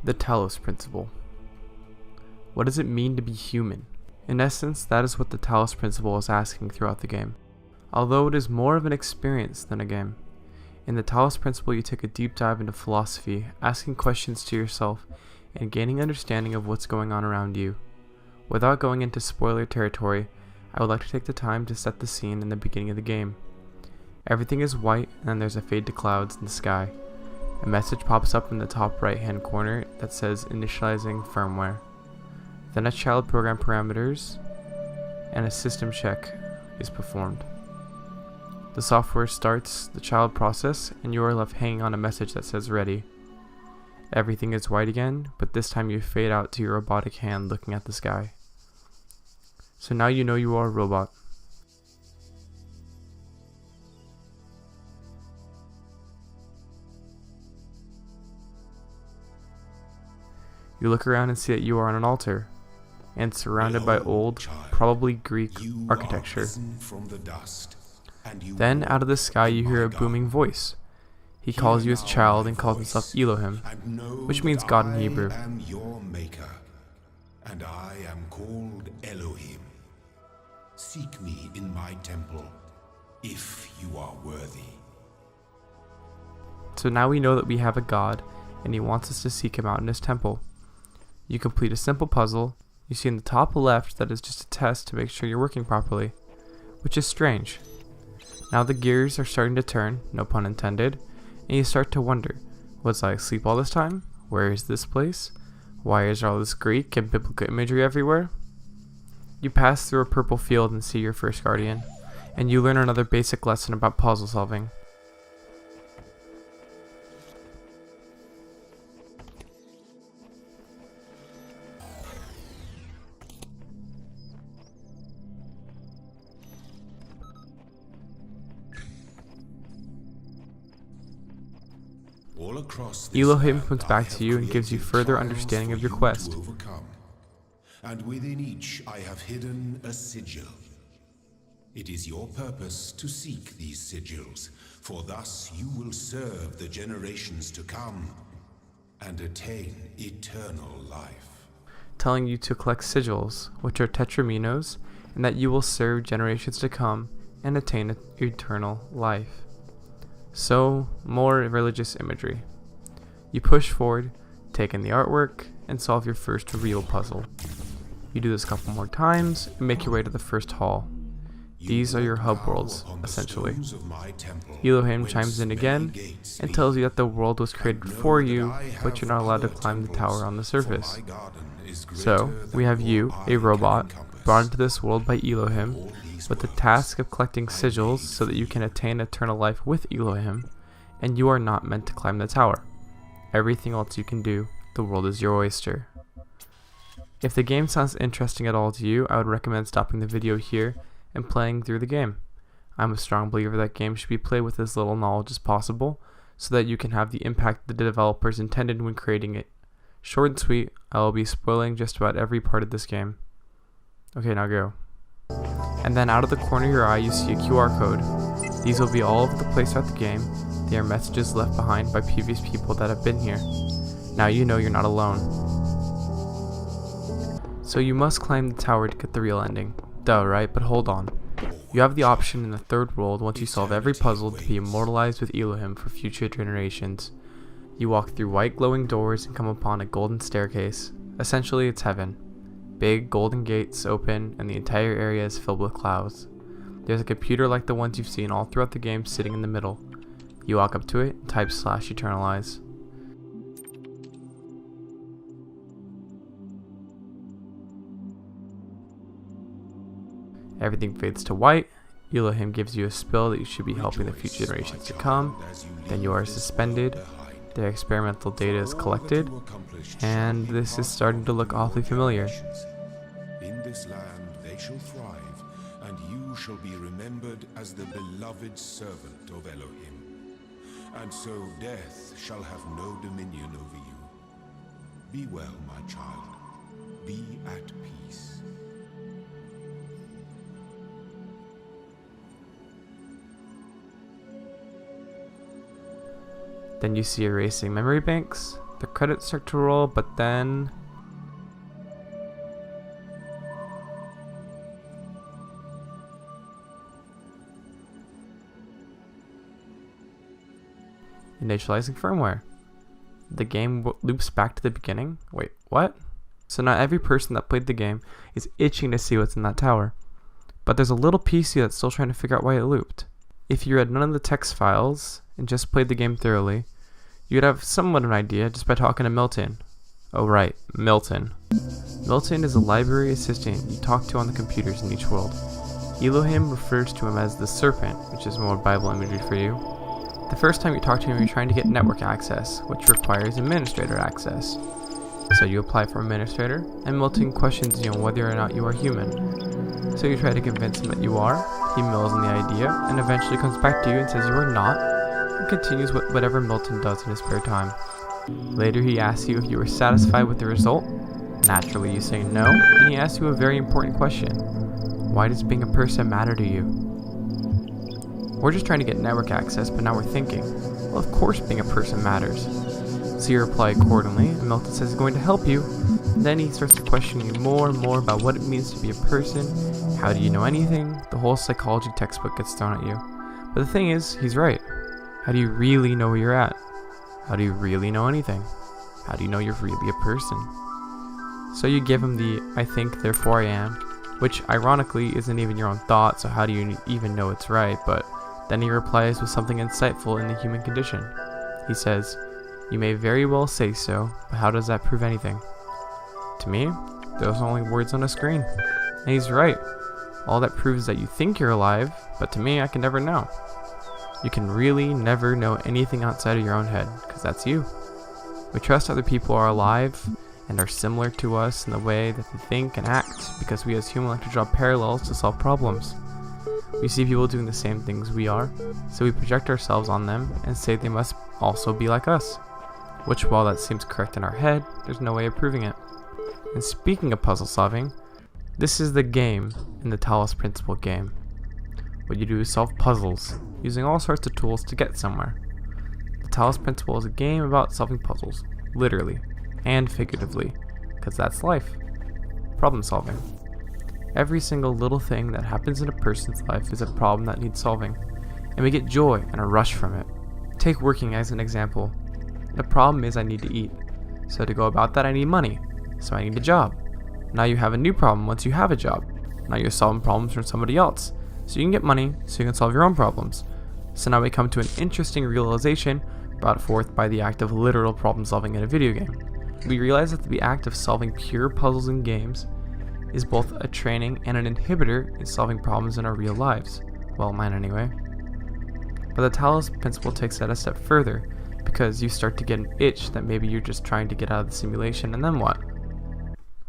The Talos Principle. What does it mean to be human? In essence, that is what the Talos Principle is asking throughout the game, although it is more of an experience than a game. In the Talos Principle, you take a deep dive into philosophy, asking questions to yourself, and gaining understanding of what's going on around you. Without going into spoiler territory, I would like to take the time to set the scene in the beginning of the game. Everything is white, and then there's a fade to clouds in the sky. A message pops up in the top right hand corner that says initializing firmware. Then a child program parameters and a system check is performed. The software starts the child process and you are left hanging on a message that says ready. Everything is white again, but this time you fade out to your robotic hand looking at the sky. So now you know you are a robot. You look around and see that you are on an altar, and surrounded by old, probably Greek architecture. Then out of the sky you hear a booming voice. He calls you his child and calls himself Elohim, which means God in Hebrew. I am your maker, and I am called Elohim. Seek me in my temple, if you are worthy. So now we know that we have a God, and he wants us to seek him out in his temple. You complete a simple puzzle. You see in the top left that is just a test to make sure you're working properly, which is strange. Now the gears are starting to turn, no pun intended, and you start to wonder, was I asleep all this time? Where is this place? Why is there all this Greek and biblical imagery everywhere? You pass through a purple field and see your first guardian, and you learn another basic lesson about puzzle solving. Elohim comes back to you and gives you further understanding of your quest. And within each I have hidden a sigil. It is your purpose to seek these sigils, for thus you will serve the generations to come and attain eternal life. Telling you to collect sigils, which are tetraminos, and that you will serve generations to come and attain eternal life. So, more religious imagery. You push forward, take in the artwork, and solve your first real puzzle. You do this a couple more times, and make your way to the first hall. These are your hub worlds, essentially. Elohim chimes in again, and tells you that the world was created for you, but you're not allowed to climb the tower on the surface. So, we have you, a robot, brought into this world by Elohim, with the task of collecting sigils so that you can attain eternal life with Elohim, and you are not meant to climb the tower. Everything else you can do, the world is your oyster. If the game sounds interesting at all to you, I would recommend stopping the video here and playing through the game. I'm a strong believer that games should be played with as little knowledge as possible, so that you can have the impact the developers intended when creating it. Short and sweet, I will be spoiling just about every part of this game. Okay, now go. And then out of the corner of your eye you see a QR code. These will be all over the place throughout the game. They are messages left behind by previous people that have been here. Now you know you're not alone. So you must climb the tower to get the real ending. Duh, right? But hold on. You have the option in the third world, once you solve every puzzle, to be immortalized with Elohim for future generations. You walk through white glowing doors and come upon a golden staircase. Essentially, it's heaven. Big golden gates open and the entire area is filled with clouds. There's a computer like the ones you've seen all throughout the game sitting in the middle. You walk up to it and type /eternalize. Everything fades to white. Elohim gives you a spell that you should be helping the future generations to come. Then you are suspended. The experimental data is collected, and this is starting to look awfully familiar. In this land they shall thrive, and you shall be remembered as the beloved servant of Elohim. And so death shall have no dominion over you. Be well, my child. Be at peace. Then you see erasing memory banks, the credits start to roll, but then initializing firmware. The game loops back to the beginning. Wait, what? So now every person that played the game is itching to see what's in that tower. But there's a little PC that's still trying to figure out why it looped. If you read none of the text files and just played the game thoroughly, you'd have somewhat of an idea just by talking to Milton. Oh right, Milton. Milton is a library assistant you talk to on the computers in each world. Elohim refers to him as the serpent, which is more Bible imagery for you. The first time you talk to him, you're trying to get network access, which requires administrator access. So you apply for administrator, and Milton questions you on whether or not you are human. So you try to convince him that you are, he mills on the idea, and eventually comes back to you and says you are not, and continues with whatever Milton does in his spare time. Later he asks you if you are satisfied with the result. Naturally you say no, and he asks you a very important question. Why does being a person matter to you? We're just trying to get network access, but now we're thinking, well, of course being a person matters. So you reply accordingly, and Milton says he's going to help you. Then he starts to question you more and more about what it means to be a person. How do you know anything? The whole psychology textbook gets thrown at you. But the thing is, he's right. How do you really know where you're at? How do you really know anything? How do you know you're really a person? So you give him the I think, therefore I am, which ironically isn't even your own thought, so how do you even know it's right? But then he replies with something insightful in the human condition. He says, you may very well say so, but how does that prove anything? To me, those are only words on a screen. And he's right. All that proves that you think you're alive, but to me, I can never know. You can really never know anything outside of your own head, because that's you. We trust other people are alive and are similar to us in the way that they think and act, because we as humans like to draw parallels to solve problems. We see people doing the same things we are, so we project ourselves on them and say they must also be like us. Which, while that seems correct in our head, there's no way of proving it. And speaking of puzzle solving, this is the game in the Talos Principle game. What you do is solve puzzles, using all sorts of tools to get somewhere. The Talos Principle is a game about solving puzzles, literally, and figuratively, because that's life. Problem solving. Every single little thing that happens in a person's life is a problem that needs solving, and we get joy and a rush from it. Take working as an example. The problem is I need to eat. So to go about that I need money. So I need a job. Now you have a new problem once you have a job. Now you're solving problems from somebody else. So you can get money so you can solve your own problems. So now we come to an interesting realization brought forth by the act of literal problem solving in a video game. We realize that the act of solving pure puzzles in games is both a training and an inhibitor in solving problems in our real lives. Well, mine anyway. But the Talos Principle takes that a step further, because you start to get an itch that maybe you're just trying to get out of the simulation, and then what?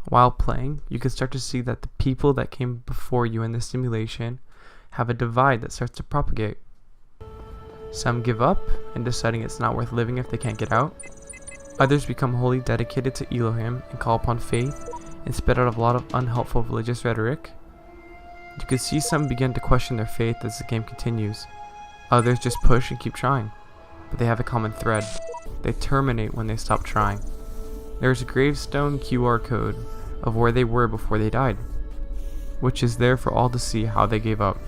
While playing, you can start to see that the people that came before you in the simulation have a divide that starts to propagate. Some give up in deciding it's not worth living if they can't get out. Others become wholly dedicated to Elohim and call upon faith and spit out a lot of unhelpful religious rhetoric. You can see some begin to question their faith as the game continues. Others just push and keep trying. But they have a common thread. They terminate when they stop trying. There's a gravestone QR code of where they were before they died, which is there for all to see how they gave up.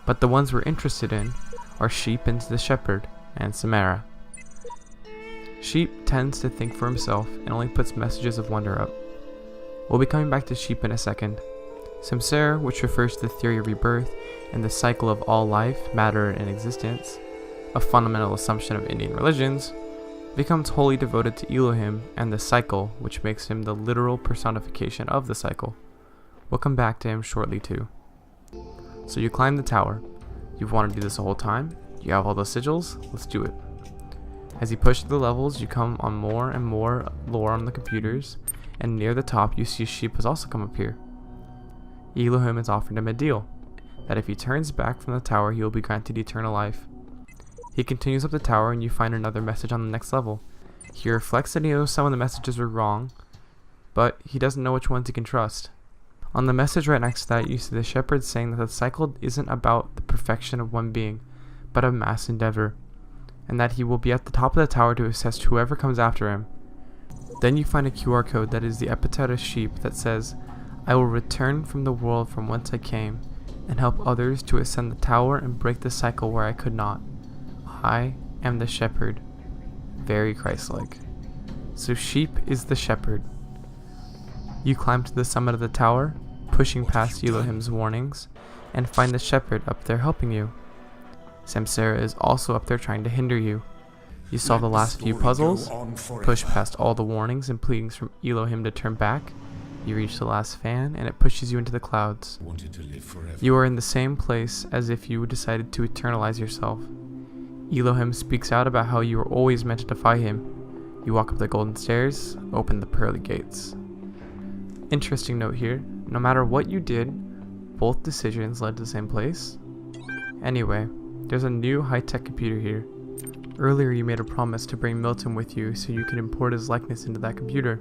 But the ones we're interested in are Sheep and the Shepherd, and Samara. Sheep tends to think for himself and only puts messages of wonder up. We'll be coming back to Sheep in a second. Samsara, which refers to the theory of rebirth and the cycle of all life, matter, and existence, a fundamental assumption of Indian religions, becomes wholly devoted to Elohim and the cycle, which makes him the literal personification of the cycle. We'll come back to him shortly too. So you climb the tower. You've wanted to do this the whole time. You have all the sigils. Let's do it. As you push through the levels, you come on more and more lore on the computers, and near the top you see a sheep has also come up here. Elohim has offered him a deal, that if he turns back from the tower he will be granted eternal life. He continues up the tower and you find another message on the next level. He reflects that he knows some of the messages were wrong, but he doesn't know which ones he can trust. On the message right next to that, you see the shepherd saying that the cycle isn't about the perfection of one being, but a mass endeavor. and that he will be at the top of the tower to assist whoever comes after him. Then you find a QR code that is the epithet of sheep that says, "I will return from the world from whence I came, and help others to ascend the tower and break the cycle where I could not. I am the shepherd." Very Christ-like. So sheep is the shepherd. You climb to the summit of the tower, pushing past Elohim's warnings, and find the shepherd up there helping you. Samsara is also up there trying to hinder you. You solve the last few puzzles, push past all the warnings and pleadings from Elohim to turn back. You reach the last fan, and it pushes you into the clouds. You are in the same place as if you decided to eternalize yourself. Elohim speaks out about how you were always meant to defy him. You walk up the golden stairs, open the pearly gates. Interesting note here, no matter what you did, both decisions led to the same place. Anyway, there's a new high-tech computer here. Earlier you made a promise to bring Milton with you so you could import his likeness into that computer.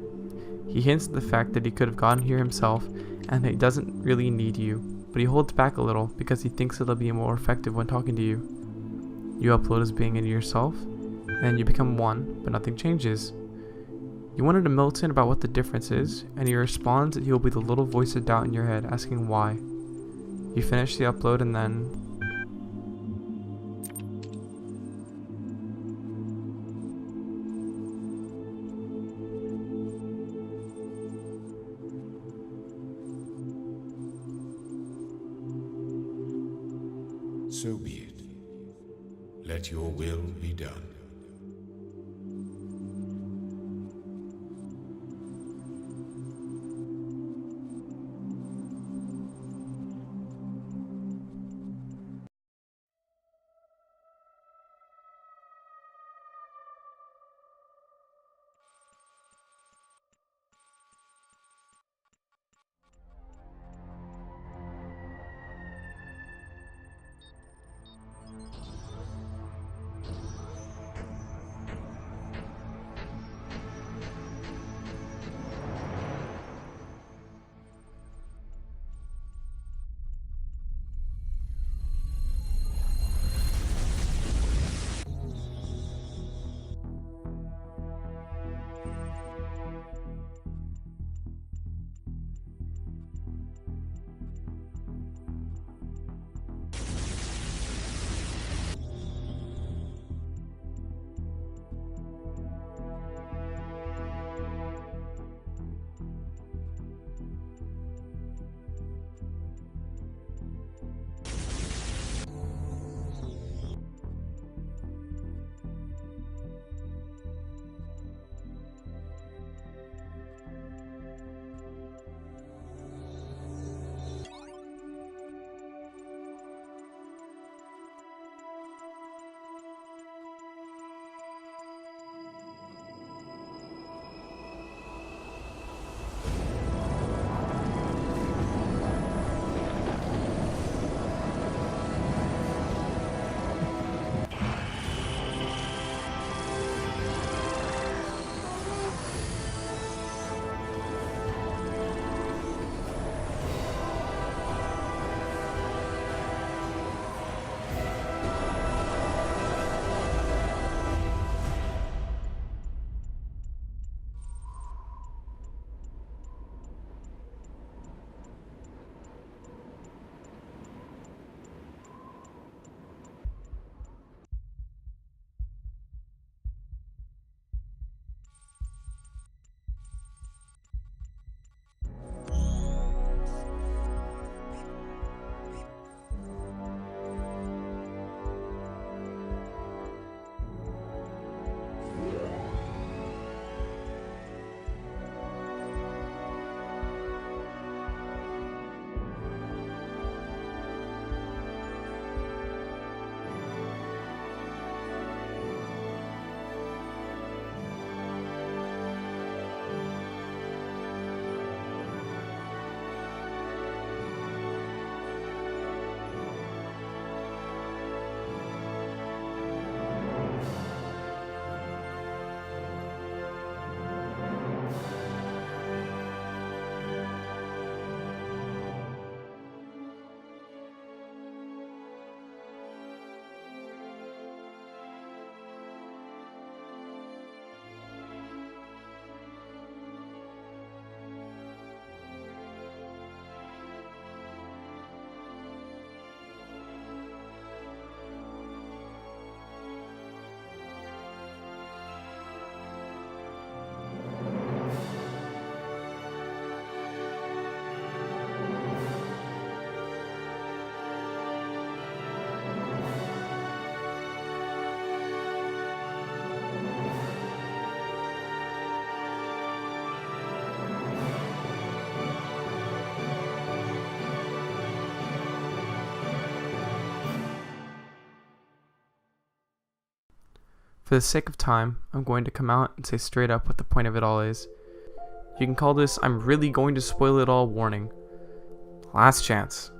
He hints at the fact that he could have gotten here himself and that he doesn't really need you, but he holds back a little because he thinks it'll be more effective when talking to you. You upload his being into yourself, and you become one, but nothing changes. You wonder to Milton about what the difference is, and he responds that he will be the little voice of doubt in your head asking why. You finish the upload and then... So be it. Let your will be done. For the sake of time, I'm going to come out and say straight up what the point of it all is. You can call this "I'm really going to spoil it all" warning. Last chance.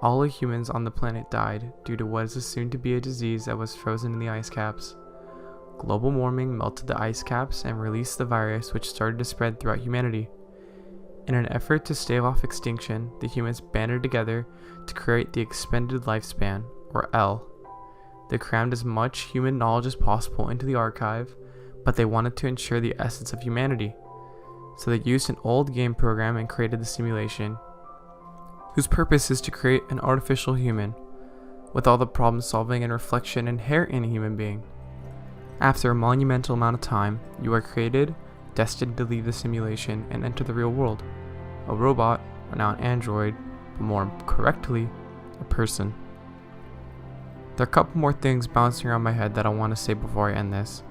All the humans on the planet died due to what is assumed to be a disease that was frozen in the ice caps. Global warming melted the ice caps and released the virus, which started to spread throughout humanity. In an effort to stave off extinction, the humans banded together to create the Expended Lifespan, or L. They crammed as much human knowledge as possible into the archive, but they wanted to ensure the essence of humanity. So they used an old game program and created the simulation, whose purpose is to create an artificial human, with all the problem solving and reflection inherent in a human being. After a monumental amount of time, you are created, destined to leave the simulation and enter the real world. A robot, or now an android, but more correctly, a person. There are a couple more things bouncing around my head that I want to say before I end this.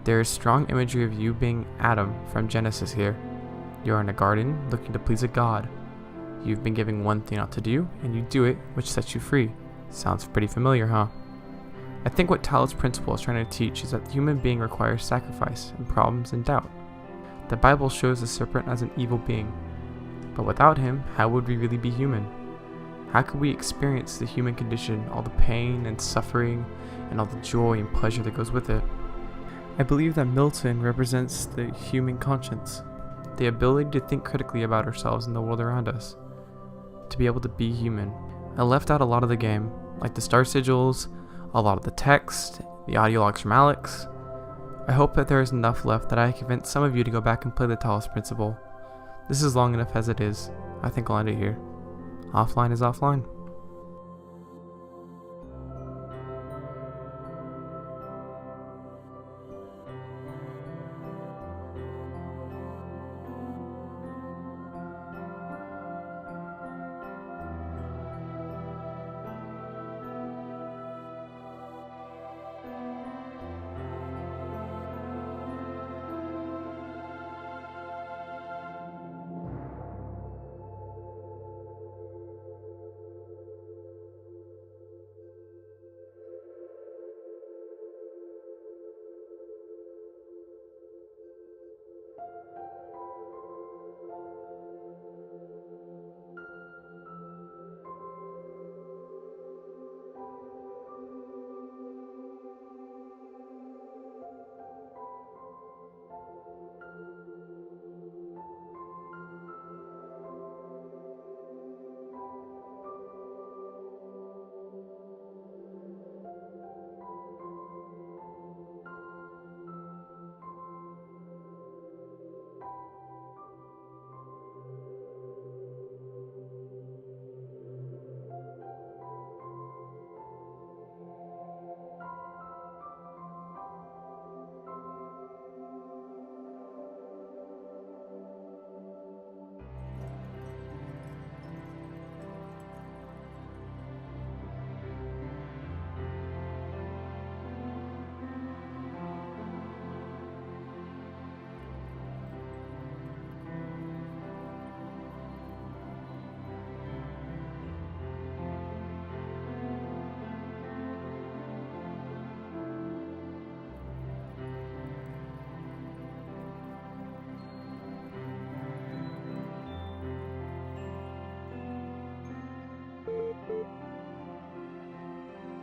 There is strong imagery of you being Adam from Genesis here. You are in a garden looking to please a god. You've been given one thing not to do, and you do it, which sets you free. Sounds pretty familiar, huh? I think what Talos Principle is trying to teach is that the human being requires sacrifice and problems and doubt. The Bible shows the serpent as an evil being, but without him, how would we really be human? How could we experience the human condition, all the pain and suffering, and all the joy and pleasure that goes with it? I believe that Milton represents the human conscience, the ability to think critically about ourselves and the world around us, to be able to be human. I left out a lot of the game, like the star sigils, a lot of the text, the audio logs from Alex. I hope that there is enough left that I can convince some of you to go back and play the Talos Principle. This is long enough as it is. I think I'll end it here. Offline is offline.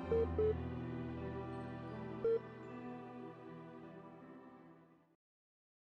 Thank you.